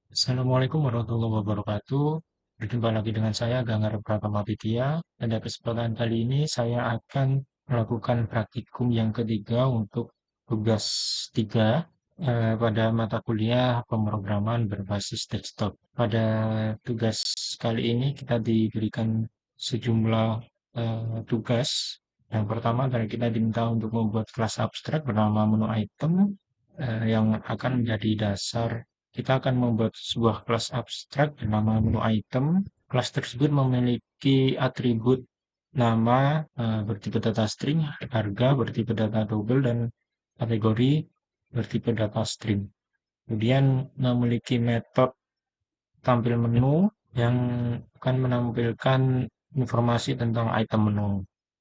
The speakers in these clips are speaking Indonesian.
Assalamualaikum warahmatullahi wabarakatuh. Berjumpa lagi dengan saya, Ganggar Pratama Vidya. Pada kesempatan kali ini, saya akan melakukan praktikum yang ketiga untuk tugas 3 pada mata kuliah pemrograman berbasis desktop. Pada tugas kali ini, kita diberikan sejumlah tugas. Yang pertama adalah kita diminta untuk membuat kelas abstrak bernama menu item yang akan menjadi dasar. Kita akan membuat sebuah kelas abstrak bernama menu item. Kelas tersebut memiliki atribut nama bertipe data string, harga bertipe data double, dan kategori bertipe data string. Kemudian memiliki metode tampil menu yang akan menampilkan informasi tentang item menu.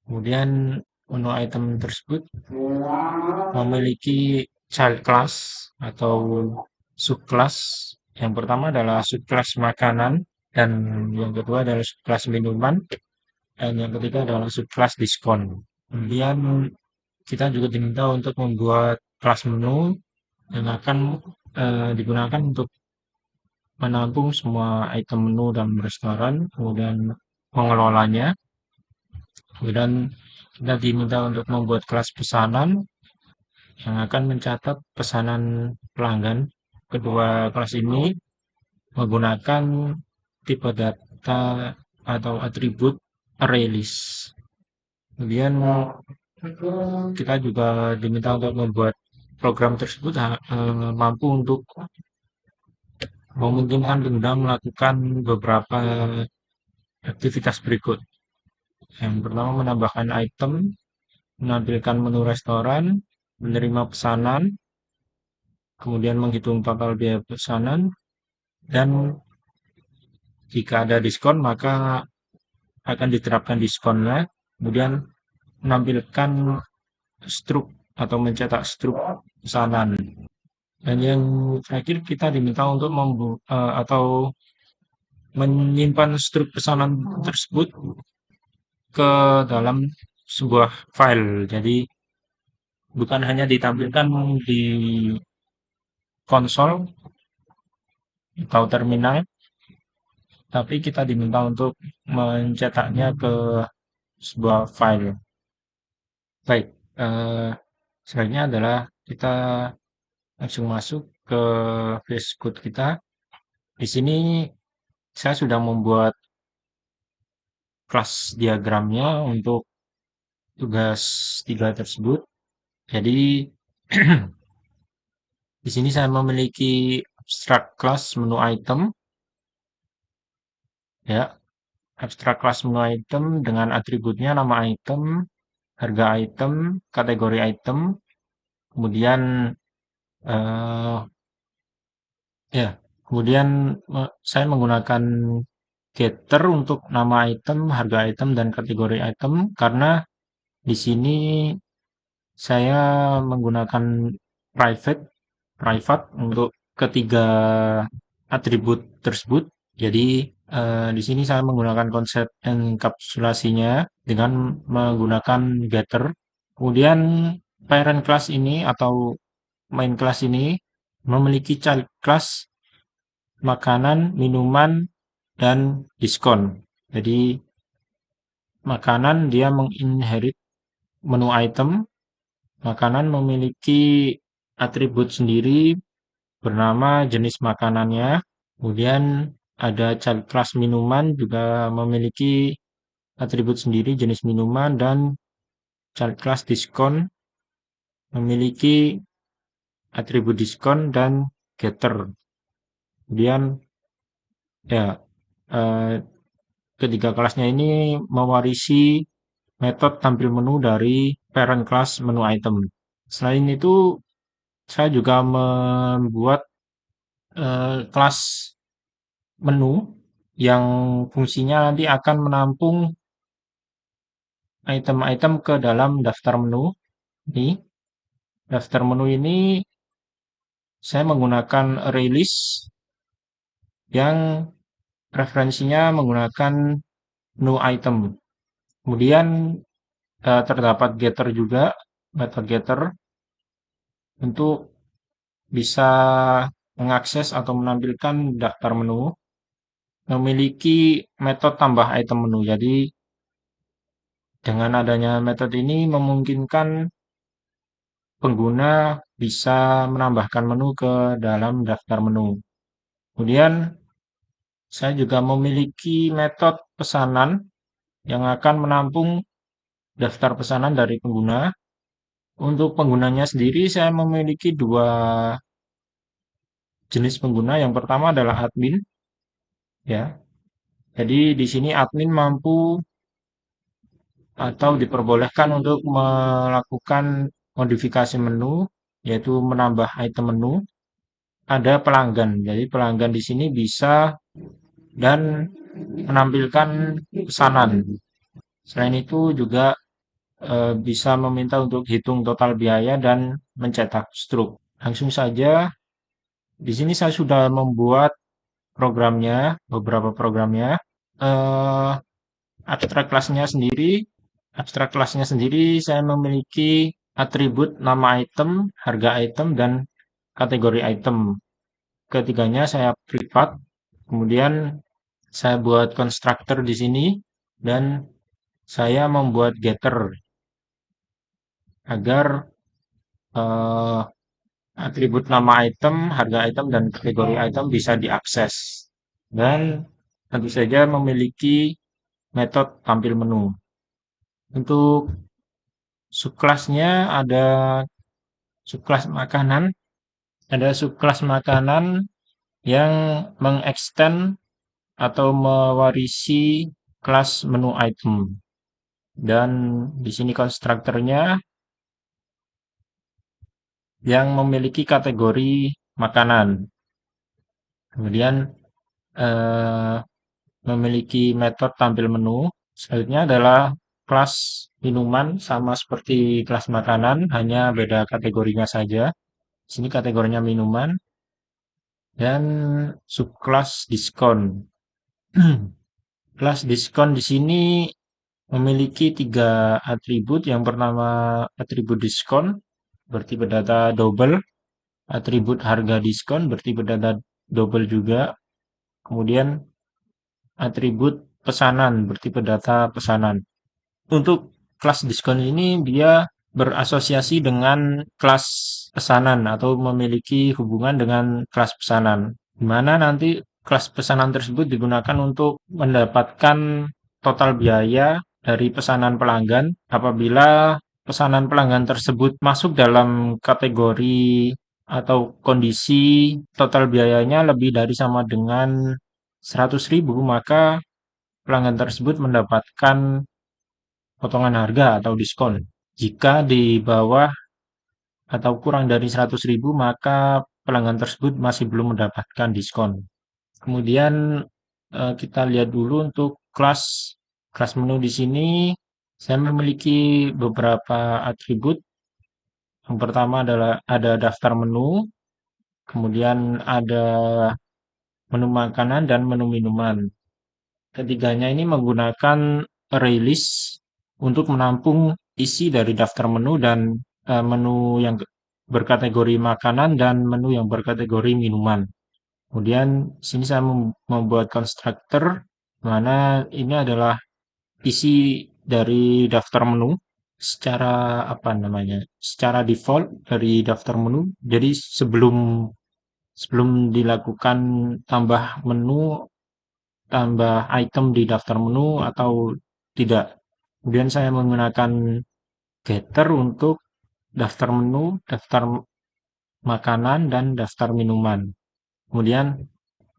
Kemudian menu item tersebut memiliki child class atau subclass. Yang pertama adalah subclass makanan, dan yang kedua adalah subclass minuman, dan yang ketiga adalah subclass diskon. Kemudian kita juga diminta untuk membuat kelas menu yang akan digunakan untuk menampung semua item menu dalam restoran, kemudian mengelolanya. Kemudian kita diminta untuk membuat kelas pesanan yang akan mencatat pesanan pelanggan. Kedua kelas ini menggunakan tipe data atau atribut array list. Kemudian kita juga diminta untuk membuat program tersebut mampu untuk memungkinkan pengguna melakukan beberapa aktivitas berikut. Yang pertama menambahkan item, menampilkan menu restoran, menerima pesanan, kemudian menghitung total biaya pesanan, dan jika ada diskon maka akan diterapkan diskonnya. Kemudian menampilkan struk atau mencetak struk pesanan. Dan yang terakhir kita diminta untuk atau menyimpan struk pesanan tersebut ke dalam sebuah file. Jadi bukan hanya ditampilkan di konsol atau terminal, tapi kita diminta untuk mencetaknya ke sebuah file. Baik, eh, selanjutnya adalah kita langsung masuk ke VS Code kita. Di sini saya sudah membuat kelas diagramnya untuk tugas 3 tersebut. Jadi di sini saya memiliki abstract class menu item, ya, abstract class menu item dengan atributnya nama item, harga item, kategori item, kemudian eh, ya, kemudian saya menggunakan getter untuk nama item, harga item, dan kategori item karena di sini saya menggunakan private private untuk ketiga atribut tersebut. Jadi di sini saya menggunakan konsep enkapsulasinya dengan menggunakan getter. Kemudian parent class ini atau main class ini memiliki child class makanan, minuman, dan diskon. Jadi makanan dia menginherit menu item. Makanan memiliki atribut sendiri bernama jenis makanannya. Kemudian ada child class minuman juga memiliki atribut sendiri jenis minuman, dan child class diskon memiliki atribut diskon dan getter. Kemudian ya, eh, ketiga kelasnya ini mewarisi metode tampil menu dari parent class menu item. Selain itu, saya juga membuat kelas menu yang fungsinya nanti akan menampung item-item ke dalam daftar menu. Ini daftar menu ini saya menggunakan array list yang referensinya menggunakan menu item. Kemudian terdapat getter juga, metode getter untuk bisa mengakses atau menampilkan daftar menu, memiliki metode tambah item menu. Jadi dengan adanya metode ini memungkinkan pengguna bisa menambahkan menu ke dalam daftar menu. Kemudian saya juga memiliki metode pesanan yang akan menampung daftar pesanan dari pengguna. Untuk penggunanya sendiri saya memiliki dua jenis pengguna. Yang pertama adalah admin, ya. Jadi di sini admin mampu atau diperbolehkan untuk melakukan modifikasi menu, yaitu menambah item menu. Ada pelanggan, jadi pelanggan di sini bisa dan menampilkan pesanan. Selain itu juga bisa meminta untuk hitung total biaya dan mencetak struk. Langsung saja, di sini saya sudah membuat programnya, beberapa programnya. Eh, abstrak kelasnya sendiri, abstrak kelasnya sendiri saya memiliki atribut nama item, harga item, dan kategori item. Ketiganya saya privat. Kemudian saya buat constructor di sini dan saya membuat getter agar eh, atribut nama item, harga item, dan kategori item bisa diakses. Dan tentu saja memiliki metode tampil menu. Untuk subkelasnya ada subkelas makanan, ada subkelas makanan yang mengextend atau mewarisi kelas menu item. Dan di sini konstruktornya yang memiliki kategori makanan. Kemudian eh, memiliki metode tampil menu. Selanjutnya adalah kelas minuman sama seperti kelas makanan, hanya beda kategorinya saja. Di sini kategorinya minuman dan subkelas diskon. Kelas diskon di sini memiliki tiga atribut. Yang pertama atribut diskon berarti berdata double, atribut harga diskon berarti berdata double juga. Kemudian atribut pesanan berarti berdata pesanan. Untuk kelas diskon ini dia berasosiasi dengan kelas pesanan atau memiliki hubungan dengan kelas pesanan, di mana nanti kelas pesanan tersebut digunakan untuk mendapatkan total biaya dari pesanan pelanggan apabila pesanan pelanggan tersebut masuk dalam kategori atau kondisi total biayanya lebih dari sama dengan 100.000, maka pelanggan tersebut mendapatkan potongan harga atau diskon. Jika di bawah atau kurang dari 100.000, maka pelanggan tersebut masih belum mendapatkan diskon. Kemudian kita lihat dulu untuk kelas menu di sini. Saya memiliki beberapa atribut. Yang pertama adalah ada daftar menu, kemudian ada menu makanan dan menu minuman. Ketiganya ini menggunakan array list untuk menampung isi dari daftar menu dan menu yang berkategori makanan dan menu yang berkategori minuman. Kemudian sini saya membuat konstruktor mana ini adalah isi dari daftar menu secara apa namanya? Secara default dari daftar menu. Jadi sebelum sebelum dilakukan tambah menu, tambah item di daftar menu atau tidak. Kemudian saya menggunakan getter untuk daftar menu, daftar makanan, dan daftar minuman. Kemudian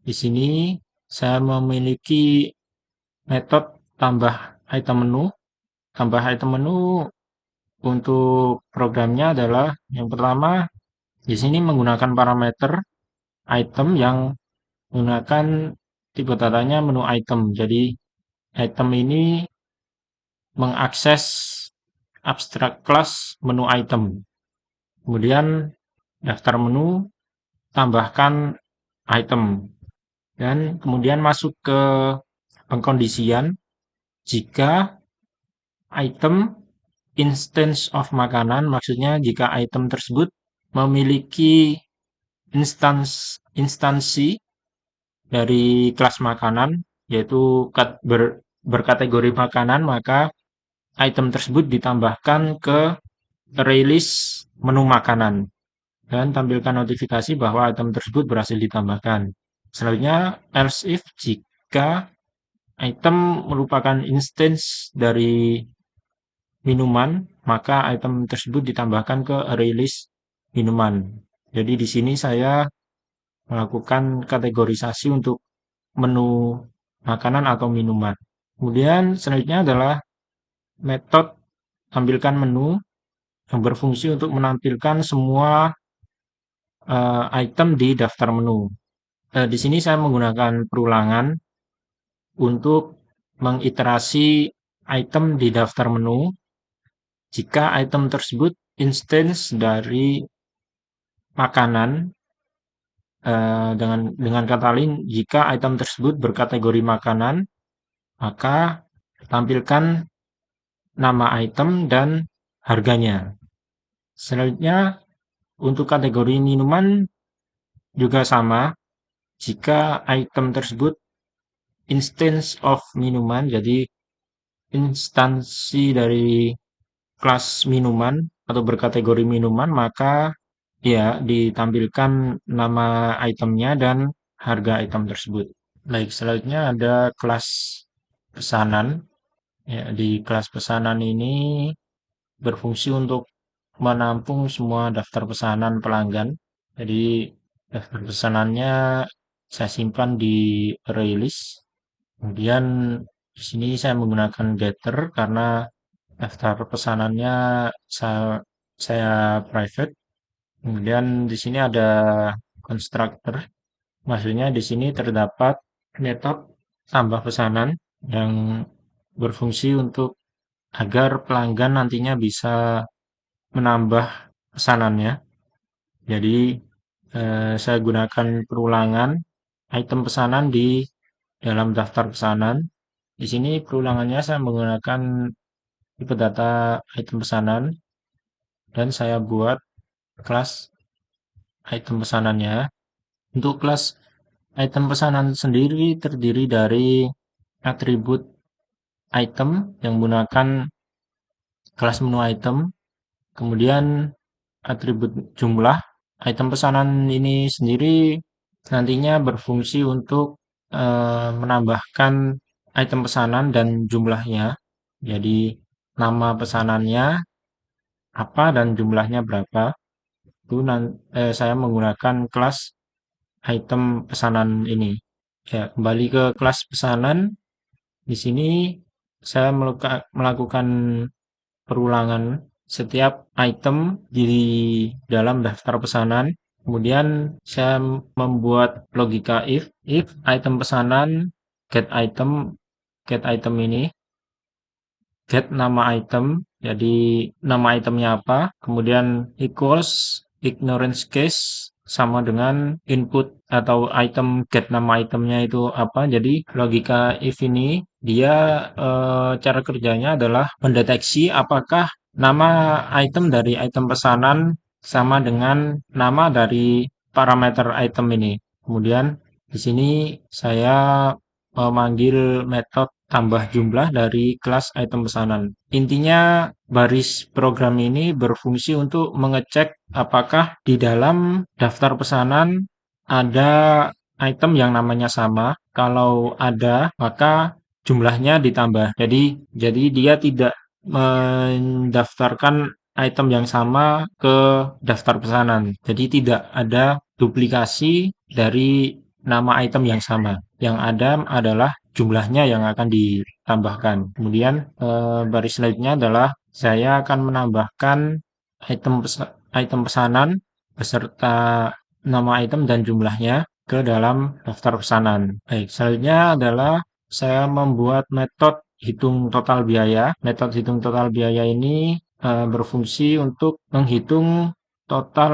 di sini saya memiliki metode tambah item menu. Tambah item menu untuk programnya adalah yang pertama di sini menggunakan parameter item yang menggunakan tipe datanya menu item. Jadi item ini mengakses abstrak kelas menu item. Kemudian daftar menu tambahkan item. Dan kemudian masuk ke pengkondisian jika item instance of makanan, maksudnya jika item tersebut memiliki instance instansi dari kelas makanan, yaitu berkategori makanan, maka item tersebut ditambahkan ke rilis menu makanan dan tampilkan notifikasi bahwa item tersebut berhasil ditambahkan. Selanjutnya, else if jika item merupakan instance dari minuman, maka item tersebut ditambahkan ke rilis minuman. Jadi di sini saya melakukan kategorisasi untuk menu makanan atau minuman. Kemudian selanjutnya adalah metode tampilkan menu yang berfungsi untuk menampilkan semua item di daftar menu. Di sini saya menggunakan perulangan untuk mengiterasi item di daftar menu jika item tersebut instance dari makanan. Dengan kata lain, jika item tersebut berkategori makanan, maka tampilkan nama item dan harganya. Selanjutnya, untuk kategori minuman juga sama. Jika item tersebut instance of minuman, jadi instansi dari kelas minuman atau berkategori minuman, maka ya ditampilkan nama itemnya dan harga item tersebut. Baik, selanjutnya ada kelas pesanan. Ya, di kelas pesanan ini berfungsi untuk menampung semua daftar pesanan pelanggan. Jadi daftar pesanannya saya simpan di playlist. Kemudian di sini saya menggunakan getter karena daftar pesanannya saya private. Kemudian di sini ada constructor. Maksudnya di sini terdapat metode tambah pesanan yang berfungsi untuk agar pelanggan nantinya bisa menambah pesanannya. Jadi saya gunakan perulangan item pesanan di dalam daftar pesanan. Di sini perulangannya saya menggunakan tipe data item pesanan dan saya buat kelas item pesanannya. Untuk kelas item pesanan sendiri terdiri dari atribut item yang menggunakan kelas menu item, kemudian atribut jumlah. Item pesanan ini sendiri nantinya berfungsi untuk menambahkan item pesanan dan jumlahnya. Jadi nama pesanannya apa dan jumlahnya berapa. Itu saya menggunakan kelas item pesanan ini. Ya, kembali ke kelas pesanan. Di sini saya melakukan perulangan setiap item di dalam daftar pesanan. Kemudian saya membuat logika if item pesanan get item ini, get nama item, jadi nama itemnya apa, kemudian equals ignorance case sama dengan input atau item get nama itemnya itu apa. Jadi logika if ini dia cara kerjanya adalah mendeteksi apakah nama item dari item pesanan sama dengan nama dari parameter item ini. Kemudian di sini saya memanggil metode tambah jumlah dari kelas item pesanan. Intinya baris program ini berfungsi untuk mengecek apakah di dalam daftar pesanan ada item yang namanya sama. Kalau ada, maka jumlahnya ditambah. Jadi dia tidak mendaftarkan item yang sama ke daftar pesanan. Jadi tidak ada duplikasi dari nama item yang sama. Yang ada adalah jumlahnya yang akan ditambahkan. Kemudian baris selanjutnya adalah saya akan menambahkan item pesanan beserta nama item dan jumlahnya ke dalam daftar pesanan. Baik, selanjutnya adalah saya membuat metode hitung total biaya. Metode hitung total biaya ini berfungsi untuk menghitung total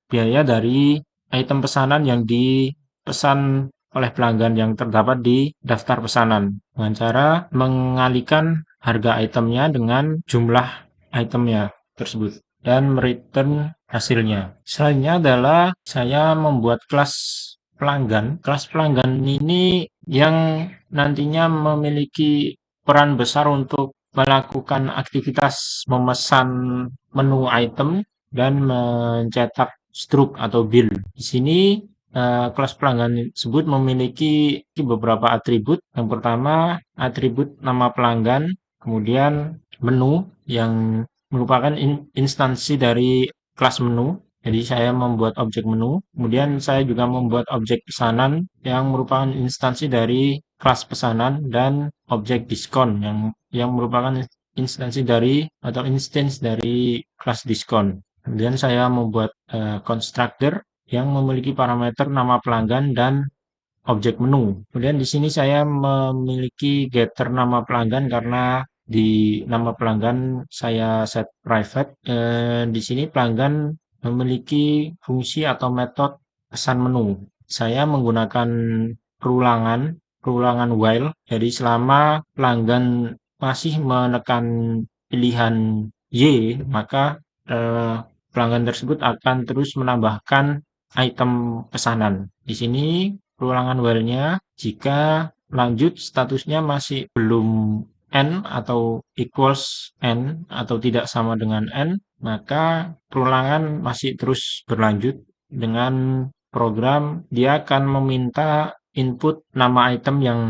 biaya dari item pesanan yang dipesan oleh pelanggan yang terdapat di daftar pesanan dengan cara mengalihkan harga itemnya dengan jumlah itemnya tersebut dan return hasilnya. Selanjutnya adalah saya membuat kelas pelanggan. Kelas pelanggan ini yang nantinya memiliki peran besar untuk melakukan aktivitas memesan menu item dan mencetak struk atau bill. Di sini kelas pelanggan tersebut memiliki beberapa atribut. Yang pertama, atribut nama pelanggan, kemudian menu yang merupakan instansi dari kelas menu. Jadi saya membuat objek menu, kemudian saya juga membuat objek pesanan yang merupakan instansi dari kelas pesanan dan objek diskon yang merupakan instansi dari atau instance dari kelas diskon. Kemudian saya membuat constructor yang memiliki parameter nama pelanggan dan objek menu. Kemudian di sini saya memiliki getter nama pelanggan karena di nama pelanggan saya set private. Di sini pelanggan memiliki fungsi atau metode pesan menu. Saya menggunakan perulangan, perulangan while. Jadi selama pelanggan masih menekan pilihan Y, maka eh, pelanggan tersebut akan terus menambahkan item pesanan. Di sini perulangan while-nya jika lanjut statusnya masih belum N atau equals N atau tidak sama dengan N, maka perulangan masih terus berlanjut dengan program dia akan meminta input nama item yang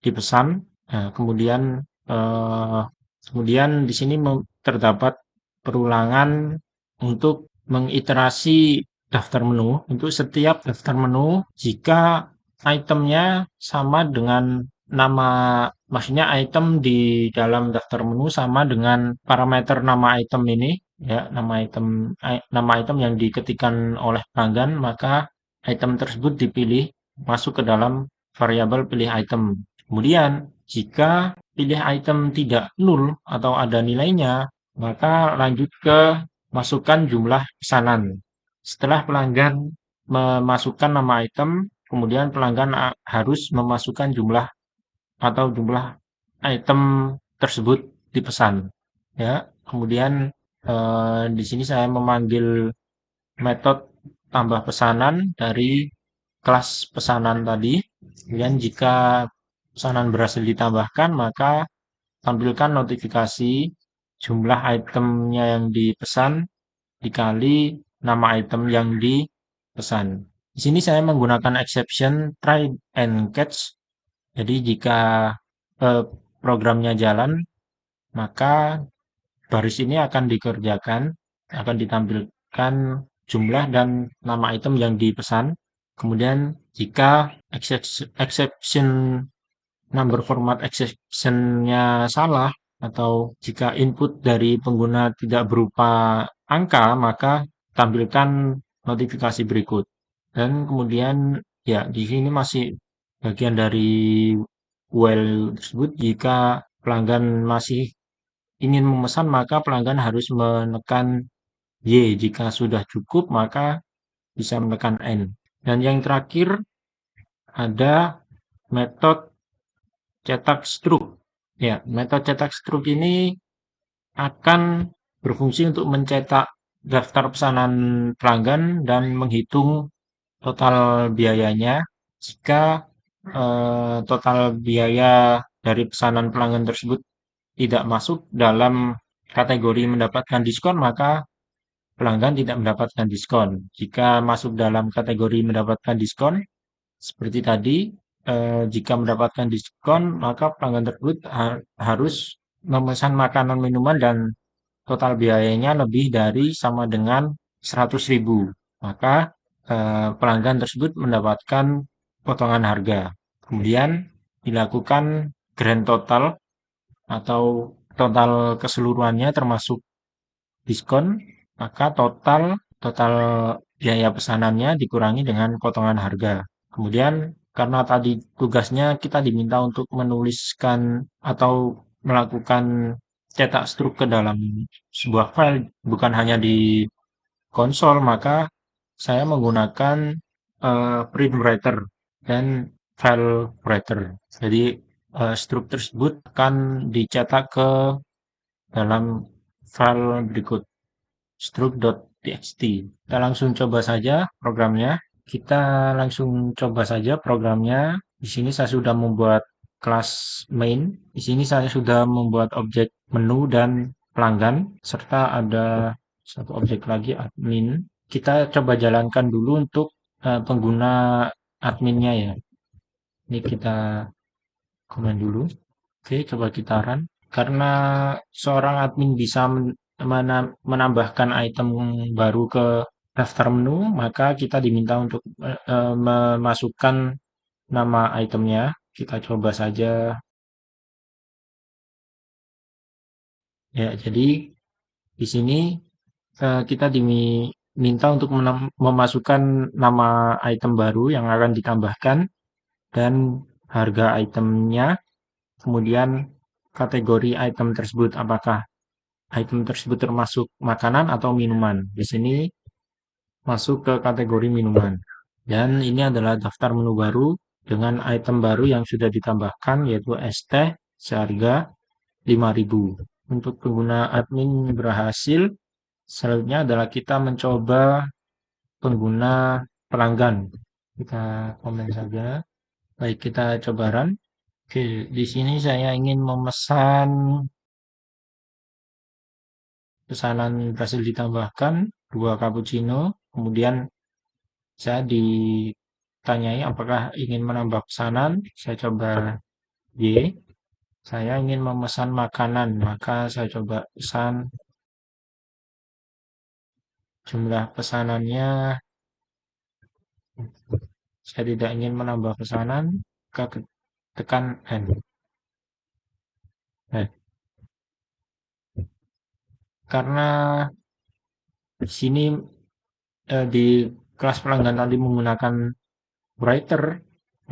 dipesan. Nah, eh, kemudian di sini terdapat perulangan untuk mengiterasi daftar menu. Untuk setiap daftar menu, jika itemnya sama dengan nama, maksudnya item di dalam daftar menu sama dengan parameter nama item ini, ya, nama item yang diketikkan oleh pelanggan, maka item tersebut dipilih masuk ke dalam variabel pilih item. Kemudian, jika pilih item tidak nul atau ada nilainya, maka lanjut ke masukkan jumlah pesanan. Setelah pelanggan memasukkan nama item, kemudian pelanggan harus memasukkan jumlah atau jumlah item tersebut dipesan. Ya, kemudian di sini saya memanggil metode tambah pesanan dari kelas pesanan tadi. Kemudian jika pesanan berhasil ditambahkan, maka tampilkan notifikasi jumlah itemnya yang dipesan dikali nama item yang dipesan. Di sini saya menggunakan exception try and catch. Jadi jika eh, programnya jalan, maka baris ini akan dikerjakan, akan ditampilkan jumlah dan nama item yang dipesan. Kemudian jika exception number format exception-nya salah atau jika input dari pengguna tidak berupa angka, maka tampilkan notifikasi berikut. Dan kemudian ya di sini masih bagian dari while tersebut. Jika pelanggan masih ingin memesan, maka pelanggan harus menekan Y. Jika sudah cukup, maka bisa menekan N. Dan yang terakhir ada metode cetak struk. Ya, metode cetak struk ini akan berfungsi untuk mencetak daftar pesanan pelanggan dan menghitung total biayanya. Jika total biaya dari pesanan pelanggan tersebut tidak masuk dalam kategori mendapatkan diskon, maka pelanggan tidak mendapatkan diskon. Jika masuk dalam kategori mendapatkan diskon, seperti tadi, jika mendapatkan diskon, maka pelanggan tersebut harus memesan makanan minuman dan total biayanya lebih dari sama dengan 100.000. Maka pelanggan tersebut mendapatkan potongan harga. Kemudian dilakukan grand total atau total keseluruhannya termasuk diskon, maka total total biaya pesanannya dikurangi dengan potongan harga. Kemudian karena tadi tugasnya kita diminta untuk menuliskan atau melakukan cetak struk ke dalam sebuah file, bukan hanya di konsol, maka saya menggunakan print writer dan file writer. Jadi struk tersebut akan dicetak ke dalam file berikut, struk txt. Kita langsung coba saja programnya. Kita langsung coba saja programnya. Di sini saya sudah membuat kelas main. Di sini saya sudah membuat objek menu dan pelanggan, serta ada satu objek lagi admin. Kita coba jalankan dulu untuk pengguna adminnya ya. Ini kita komen dulu. Oke, coba kita run. Karena seorang admin bisa menambahkan item baru ke daftar menu, maka kita diminta untuk memasukkan nama itemnya. Kita coba saja. Ya, jadi di sini kita diminta untuk memasukkan nama item baru yang akan ditambahkan dan harga itemnya, kemudian kategori item tersebut apakah item tersebut termasuk makanan atau minuman. Di sini masuk ke kategori minuman. Dan ini adalah daftar menu baru dengan item baru yang sudah ditambahkan yaitu es teh seharga 5.000. Untuk pengguna admin berhasil, selanjutnya adalah kita mencoba pengguna pelanggan. Kita komen saja. Baik, kita coba run. Oke, di sini saya ingin memesan pesanan berhasil ditambahkan 2 cappuccino. Kemudian saya ditanyai apakah ingin menambah pesanan. Saya coba Y. Saya ingin memesan makanan, maka saya coba pesan. Jumlah pesanannya, saya tidak ingin menambah pesanan, maka tekan N. Nah, karena di sini di kelas pelanggan tadi menggunakan writer,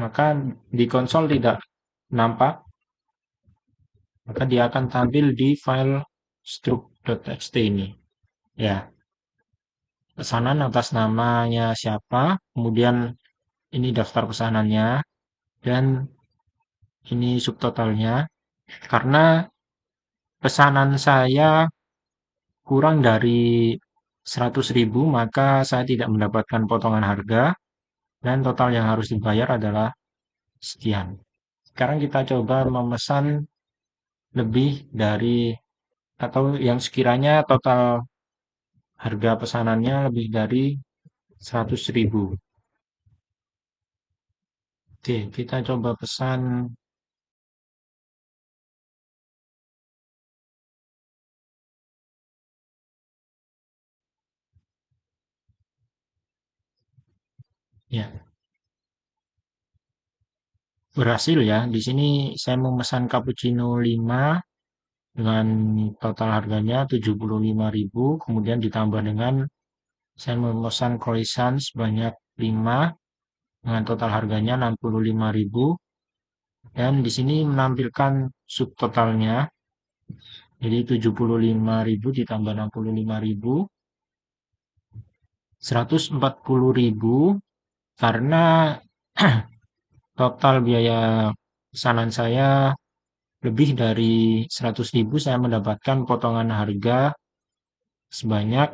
maka di konsol tidak nampak, maka dia akan tampil di file struct.txt ini. Ya, pesanan atas namanya siapa, kemudian ini daftar pesanannya, dan ini subtotalnya. Karena pesanan saya kurang dari 100.000, maka saya tidak mendapatkan potongan harga, dan total yang harus dibayar adalah sekian. Sekarang kita coba memesan lebih dari atau yang sekiranya total harga pesanannya lebih dari 100.000. Oke, kita coba pesan. Ya, berhasil ya. Di sini saya memesan cappuccino 5 dengan total harganya 75.000. Kemudian ditambah dengan saya memesan croissant sebanyak 5 dengan total harganya 65.000. Dan di sini menampilkan subtotalnya. Jadi 75.000 ditambah 65.000, 140.000, karena total biaya pesanan saya lebih dari 100.000, saya mendapatkan potongan harga sebanyak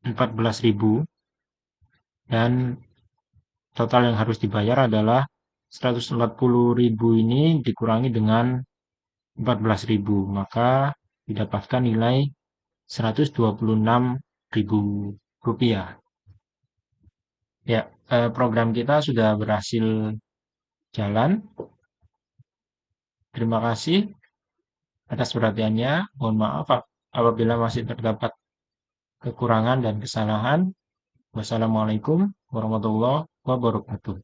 14.000, dan total yang harus dibayar adalah 140.000 ini dikurangi dengan 14.000, maka didapatkan nilai 126.000 rupiah. Ya, program kita sudah berhasil jalan. Terima kasih atas perhatiannya. Mohon maaf apabila masih terdapat kekurangan dan kesalahan. Wassalamualaikum warahmatullahi wabarakatuh.